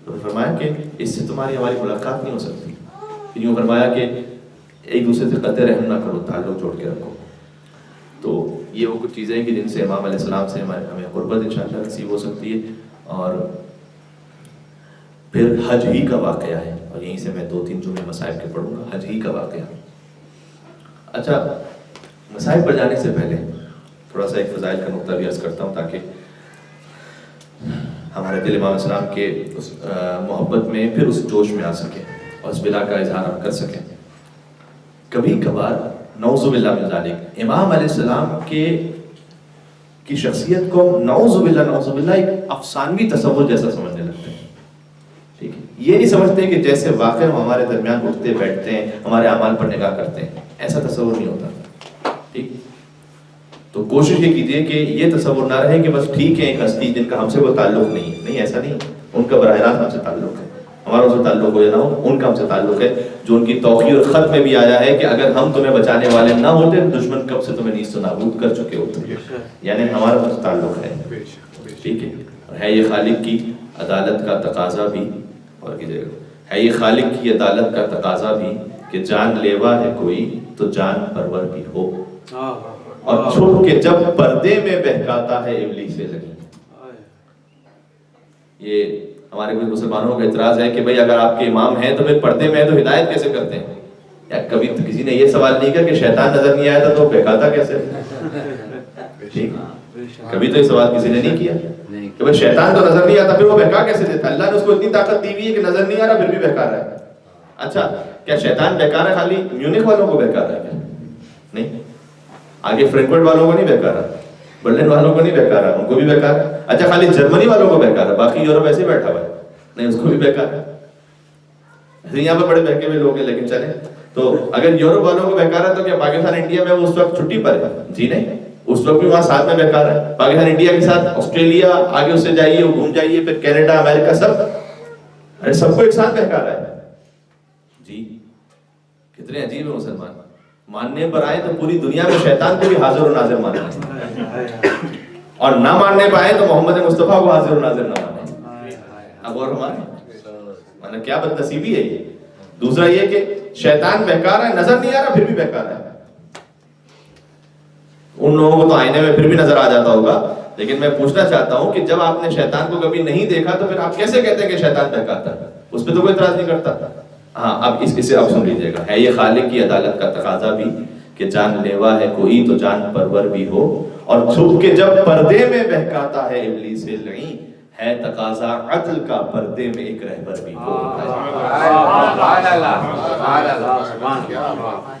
تو فرمایا کہ اس سے تمہاری ہماری ملاقات نہیں ہو سکتی۔ یوں فرمایا کہ ایک دوسرے سے قطع رحم نہ کرو، تعلق جوڑ کے رکھو۔ تو یہ وہ کچھ چیزیں ہیں کہ جن سے امام علیہ السلام سے ہمیں قربت انشاءاللہ نصیب ہو سکتی ہے۔ اور پھر حج ہی کا واقعہ ہے، اور یہیں سے میں 2-3 جملے مصائب کے پڑھوں گا۔ حج ہی کا واقعہ، اچھا مصائب پر جانے سے پہلے تھوڑا سا ایک فضائل کا نقطہ بھی عرض کرتا ہوں تاکہ ہمارے دل امام السلام کے اس محبت میں پھر اس جوش میں آ سکے اور اس بلا کا اظہار ہم کر سکیں۔ کبھی کبھار نعوذ باللہ من ذالک امام علیہ السلام کی شخصیت کو نعوذ باللہ ایک افسانوی تصور جیسا سمجھنے لگتے ہیں، ٹھیک ہے، یہ نہیں سمجھتے کہ جیسے واقع ہمارے درمیان اٹھتے بیٹھتے ہیں، ہمارے اعمال پر نگاہ کرتے ہیں، ایسا تصور نہیں ہوتا، ٹھیک۔ تو کوشش یہ کیجیے کہ یہ تصور نہ رہے کہ بس ٹھیک ہے ایک ہستی جن کا ہم سے کوئی تعلق نہیں، ایسا نہیں، ان کا براہ راست ہم سے تعلق ہے، ہمارا ان سے تعلق ہو یا نہ ہو، ان کا ہم سے تعلق ہے، جو ان کی توقیر اور خط میں بھی آیا ہے کہ اگر ہم تمہیں بچانے والے نہ ہوتے دشمن کب سے تمہیں نیست و نابود کر چکے ہوتے، یعنی ہمارا ان سے تعلق ہے، ٹھیک ہے۔ اور ہے یہ خالق کی عدالت کا تقاضا بھی، اور ہے یہ خالق کی عدالت کا تقاضا بھی کہ جان لیوا ہے کوئی تو جان پرور بھی ہو، اور چھپ کے جب پردے میں بہکاتا ہے ابلیس لگی۔ یہ ہمارے کچھ مسلمانوں کا اعتراض ہے کہ بھئی اگر آپ کے امام ہیں تو پھر پردے میں ہیں تو ہدایت کیسے کرتے ہیں؟ یا کبھی کسی نے یہ سوال نہیں کیا کہ شیطان نظر نہیں آیا تھا تو بہکاتا کیسے؟ کبھی تو یہ سوال کسی نے نہیں کیا کہ بھئی شیطان تو نظر نہیں آتا پھر وہ بہکا کیسے دیتا؟ اللہ نے اس کو اتنی طاقت دی ہوئی ہے کہ نظر نہیں آ رہا پھر بھی بہکا رہا ہے۔ اچھا کیا شیطان بہکا رہا ہے خالی میونخ والوں کو بہکا رہا ہے کیا؟ نہیں، آگے فرینکفرٹ والوں کو نہیں بہکا رہا، برلن والوں کو نہیں بہکا رہا، ان کو بھی بہکا رہا۔ اچھا خالی جرمنی والوں کو بہکا رہا، باقی یورپ ایسے بیٹھا ہوا ہے، نہیں اس کو بھی بہکا رہا۔ یہاں پہ بڑے بہکے ہوئے لوگ ہیں لیکن چلیں. تو اگر یورپ والوں کو بہکا رہا ہے تو کیا پاکستان انڈیا میں وہ اس وقت چھٹی پر ہے؟ جی نہیں, اس وقت بھی وہاں ساتھ میں بہکا رہا ہے. پاکستان انڈیا کے ساتھ آسٹریلیا آگے اس سے جائیے, وہ گھوم جائیے, پھر کینیڈا, امریکہ, سب کو ایک ساتھ بہکا رہا ہے. جی کتنے عجیب ہے مسلمان. ماننے پر آئے تو پوری دنیا میں شیطان کو بھی حاضر و ناظر ماننا ہے, اور نہ ماننے پہ آئے تو محمد مصطفیٰ کو حاضر و ناظر نہ مانے. اب اور ہمارے کیا بد نصیبی ہے یہ. دوسرا یہ کہ شیطان بہکا رہا ہے, نظر نہیں آ رہا پھر بھی بہکا رہا ہے. ان لوگوں کو تو آئینے میں پھر بھی نظر آ جاتا ہوگا, لیکن میں پوچھنا چاہتا ہوں کہ جب آپ نے شیطان کو کبھی نہیں دیکھا تو پھر آپ کیسے کہتے ہیں کہ شیطان بہکاتا ہے؟ اس پہ تو کوئی اعتراض نہیں کرتا. ہاں اب اسے اب سن لیجیے گا. ہے یہ خالق کی عدالت کا تقاضا بھی کہ جان لیوا ہے کوئی تو جان پرور بھی ہو, اور چھپ کے جب پردے میں بہکاتا ہے ابلیس لعین, ہے تقاضا عدل کا پردے میں ایک رہبر بھی ہو.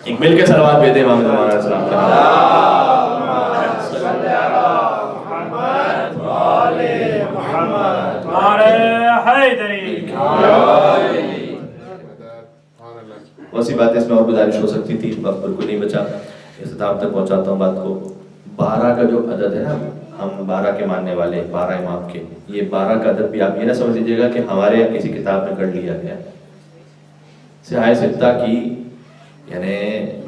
ایک مل کے صلوات بھیجیں امام زمان علیہ السلام بہت سی باتیں اس میں اور گزارش ہو سکتی تھی, وقت بالکل نہیں بچا. اختتام تک پہنچاتا ہوں بات کو. 12 کا جو عدد ہے نا, ہم 12 کے ماننے والے, 12 امام کے, یہ 12 کا عدد بھی آپ یہ نہ سمجھ لیجیے گا کہ ہمارے کسی کتاب میں کر لیا گیا. سیاہ ستہ کی یعنی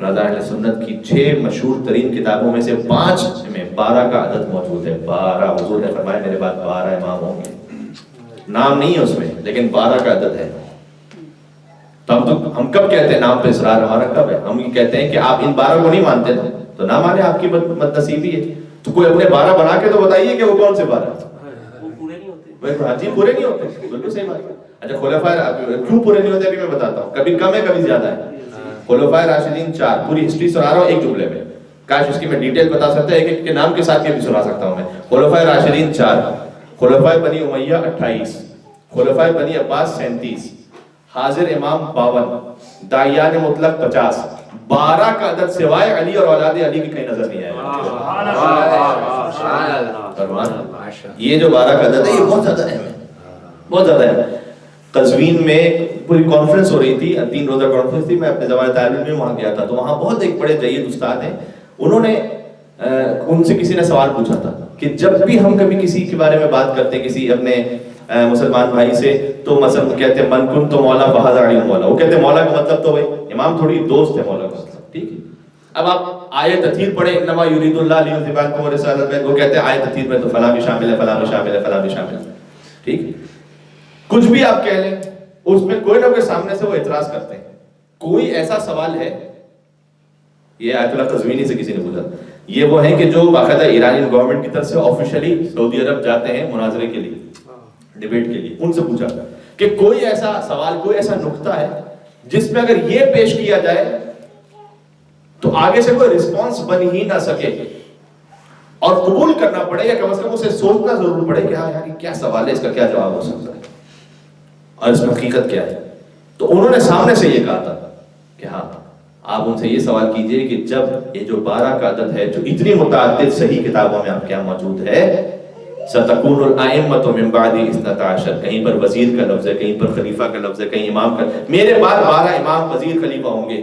رضا اہل سنت کی 6 مشہور ترین کتابوں میں سے 5 میں 12 کا عدد موجود ہے. 12 حضور نے فرمایا میرے بعد 12 امام ہوں گے. نام نہیں ہے اس میں لیکن 12 کا عدد ہے. تب تو ہم کب کہتے ہیں نام پہ اصرار ہمارا کب ہے؟ ہم یہ کہتے ہیں کہ آپ ان 12 کو نہیں مانتے تو نہ مانے, آپ کی بد نصیبی ہے. تو کوئی اپنے 12 بنا کے تو بتائیے کہ وہ کون سے 12 وہ پورے نہیں ہوتے. جی پورے نہیں ہوتے, بالکل صحیح بات ہے. اچھا خلفائے کیوں پورے نہیں ہوتے ابھی میں بتاتا ہوں. کبھی کم ہے کبھی زیادہ ہے. خلفائے راشدین 4, پوری ہسٹری سنا رہا ہوں ایک جملے میں, کاش اس کی میں ڈیٹیل بتا سکتا ہے, ایک کے نام کے ساتھ یہ بھی سنا سکتا ہوں میں. خلفائے راشدین 4, خلفائے بنی امیہ 28, خلفائے بنی عباس 37, حاضر امام 52, داعیان مطلق 50. 12 کا عدد سوائے علی اور اولاد علی کی کہیں نظر نہیں آیا. یہ جو 12 کا عدد ہے یہ بہت زیادہ اہم ہے, بہت زیادہ ہے. قزوین میں پوری کانفرنس ہو رہی تھی, 3 روزہ کانفرنس تھی. میں اپنے زمانے طالب علم میں وہاں گیا تھا, تو وہاں بہت ایک بڑے جید استاد ہیں. انہوں نے ان سے کسی نے سوال پوچھا تھا کہ جب بھی ہم کبھی کسی کے بارے میں بات کرتے ہیں کسی اپنے مسلمان بھائی سے, تو مثلا کہتے ہیں من کن تو مولا فہذا علی مولا. وہ کہتے ہیں مولا کا مطلب تو بھائی امام تھوڑی دوست ہے مولا کا مطلب, ٹھیک ہے. اب آپ آیت تطہیر پڑھیں انما یرید اللہ لیذھب عنکم رجس، وہ کہتے ہیں آیت تطہیر میں تو فلاں بھی شامل ہے، فلاں بھی شامل ہے، فلاں بھی شامل ہے، ٹھیک ہے. کچھ بھی آپ کہہ لیں اس میں کوئی نہ کوئی سامنے سے وہ اعتراض کرتے ہیں. کوئی ایسا سوال ہے، یہ آیت اللہ قزوینی سے کسی نے پوچھا، یہ وہ ہیں کہ جو باقاعدہ ایرانی گورنمنٹ کی طرف سے آفیشلی سعودی عرب جاتے ہیں مناظرے کے لیے، ڈیبیٹ کے لیے. ان سے پوچھا کہ کوئی ایسا سوال، کوئی ایسا نقطہ ہے جس میں اگر یہ پیش کیا جائے تو آگے سے کوئی رسپانس بن ہی نہ سکے اور قبول کرنا پڑے، یا کم از کم اسے سوچنا ضرور پڑے کہ ہاں یار کیا سوال ہے، اس کا کیا جواب ہو سکتا ہے اور اس میں حقیقت کیا ہے. تو انہوں نے سامنے سے یہ کہا تھا کہ ہاں آپ ان سے یہ سوال کیجئے کہ جب یہ جو 12 کا عدد ہے جو اتنی متعدد صحیح کتابوں میں آپ کیا موجود ہے، ستکون الائمۃ من بعدی 12، کہیں پر وزیر کا لفظ ہے، کہیں پر خلیفہ کا لفظ ہے، کہیں امام کا، میرے بعد 12 امام وزیر خلیفہ ہوں گے.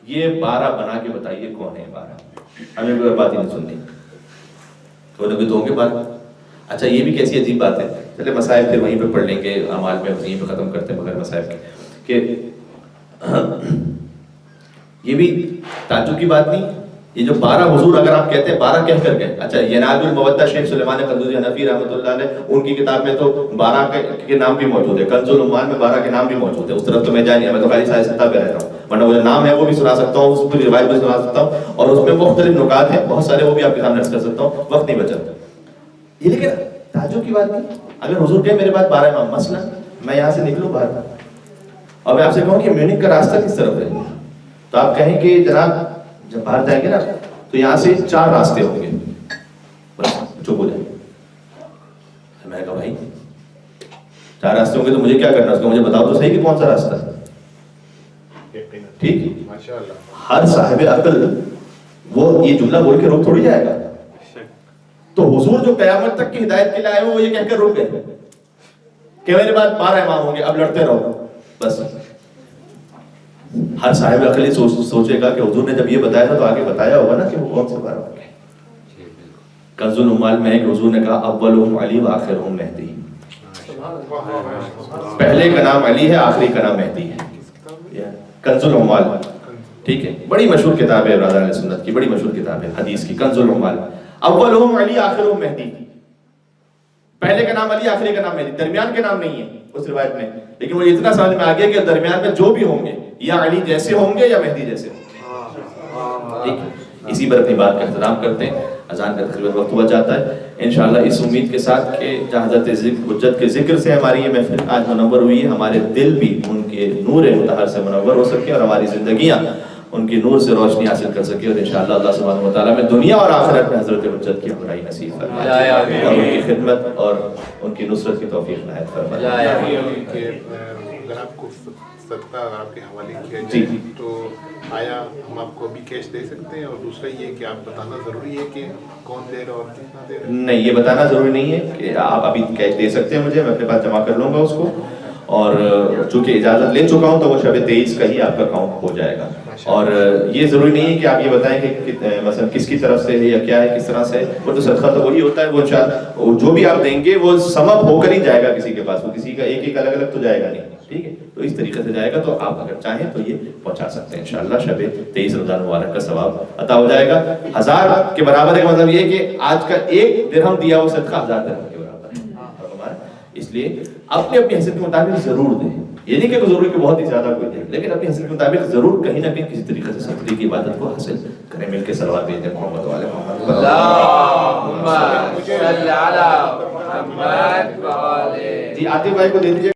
یہ 12 بنا کے بتائیے کون ہے 12؟ ہمیں کوئی بات ہی نہیں سننی. تو نبی تو ہوں گے 12. اچھا یہ بھی کیسی عجیب بات ہے. چلے مسائل پھر وہیں پہ پڑھ لیں گے، اعمال میں وہیں پہ ختم کرتے ہیں بغیر مسائل کے. کہ یہ بھی تعجب کی بات نہیں، یہ جو 12 حضور اگر آپ کہتے ہیں 12 کہہ کر گئے. اچھا ینال المودہ شیخ سلیمان قندوزی حنفی رحمۃ اللہ علیہ، ان کی کتاب میں تو 12 کے نام بھی موجود ہے. کنز العمال میں 12 کے نام بھی موجود ہے. اس طرف تو میں جا نہیں، میں تو خالی سائے ستہ پہ رہتا ہوں، ورنہ وہ جو نام ہے وہ بھی سنا سکتا ہوں، اس پوری روایت بھی سنا سکتا ہوں، اور اس میں مختلف نکات ہیں بہت سارے، وہ بھی آپ کے سامنے عرض کر سکتا ہوں، وقت نہیں بچا. یہ لیکن تعجب کی بات نہیں. اگر حضور کہے میرے بعد 12 امام، مثلا میں یہاں سے نکلوں باہر اور میں آپ سے کہوں کہ میونک کا راستہ کس طرف ہے، تو آپ کہیں کہ جناب جب باہر جائیں گے نا تو یہاں سے 4 راستے ہوں گے، بس چپ ہو جائیں. میں کہا بھائی 4 راستے ہوں گے تو مجھے کیا کرنا ہے، اس کو مجھے بتاؤ تو صحیح کہ کون سا راستہ ہے. ٹھیک، ہر صاحب عقل وہ یہ جملہ بول کے روک تھوڑی جائے گا. تو حضور جو قیامت تک کی ہدایت کے لیے آئے وہ یہ کہہ کر روک گئے کہ میرے بعد 12 امام ہوں گے، اب لڑتے رہو. بس ہر صاحب عقل سوچے گا کہ حضور نے جب یہ بتایا تھا تو آگے بتایا ہوگا نا کہ وہ کون سے بارہ ہے. کنز العمال میں ہے کہ حضور نے کہا اولہم علی و آخرہم مہدی. پہلے کا نام علی ہے, آخری کا نام مہدی ہے. کنز العمال, ٹھیک ہے, بڑی مشہور کتاب ہے برادران اہل سنت کی, بڑی مشہور کتاب ہے حدیث کی, کنز العمال. اولہم علی آخرہم مہدی, پہلے کا نام علی, آخری کا نام مہدی, درمیان کے نام نہیں ہے اس روایت میں. لیکن مجھے اتنا سمجھ میں آ گیا کہ درمیان میں جو بھی ہوں گے یا علی جیسے ہوں گے یا مہدی جیسے ہوں گے. ٹھیک ہے, اسی پر اپنی بات کا احترام کرتے ہیں. اذان کا تقریباً وقت ہوا جاتا ہے. انشاءاللہ اس امید کے ساتھ کہ حضرت حجت کے ذکر سے ہماری یہ محفل آج منور ہوئی ہے, ہمارے دل بھی ان کے نور مطہر سے منور ہو سکے اور ہماری زندگیاں ان کی نور سے روشنی حاصل کر سکے. اور انشاءاللہ اللہ سبحانہ وتعالیٰ میں دنیا اور آخرت میں حضرت حجت کی بڑائی نصیب فرمائے اور ان کی خدمت اور ان کی نصرت کی توفیق عنایت فرمائے. اگر آپ کو صدقہ اگر آپ کے حوالے کیا جائے تو آیا ہم آپ کو ابھی کیش دے سکتے ہیں؟ اور دوسرا یہ کہ آپ بتانا ضروری ہے کہ کون دے رہا اور کتنا دے رہا؟ نہیں, یہ بتانا ضروری نہیں ہے کہ آپ ابھی کیش دے سکتے ہیں مجھے, میں اپنے پاس جمع کر لوں گا اس کو. اور چونکہ اجازت لے چکا ہوں تو وہ شب 23 کا ہی آپ کا کاؤنٹ ہو جائے گا. اور یہ ضروری نہیں ہے کہ آپ یہ بتائیں کہ مثلا کس کی طرف سے ہے یا کیا ہے, کس طرح سے. وہ تو صدقہ تو وہی ہوتا ہے, وہ انشاءاللہ جو بھی آپ دیں گے وہ سمپ ہو کر ہی جائے گا کسی کے پاس, وہ کسی کا ایک ایک الگ الگ تو جائے گا نہیں. ٹھیک ہے, تو اس طریقے سے جائے گا. تو آپ اگر چاہیں تو یہ پہنچا سکتے ہیں. انشاءاللہ شب 23 رمضان مبارک کا ثواب عطا ہو جائے گا. 1000 کے برابر ہے, مطلب یہ کہ آج کا 1 درہم دیا وہ صدقہ 1000 درہم کے برابر ہے. اس لیے اپنی اپنی حیثیت کے مطابق ضرور دیں. یہ نہیں کہ ضروری کہ بہت ہی زیادہ کوئی دے, لیکن اپنی حیثیت کے مطابق ضرور کہیں نہ کہیں کسی طریقے سے صدقے کی عبادت کو حاصل کریں. مل کے صلوات بھیجیں محمد والے محمد. اللہم صل علی محمد. جی عاطف بھائی کو دے دیجیے.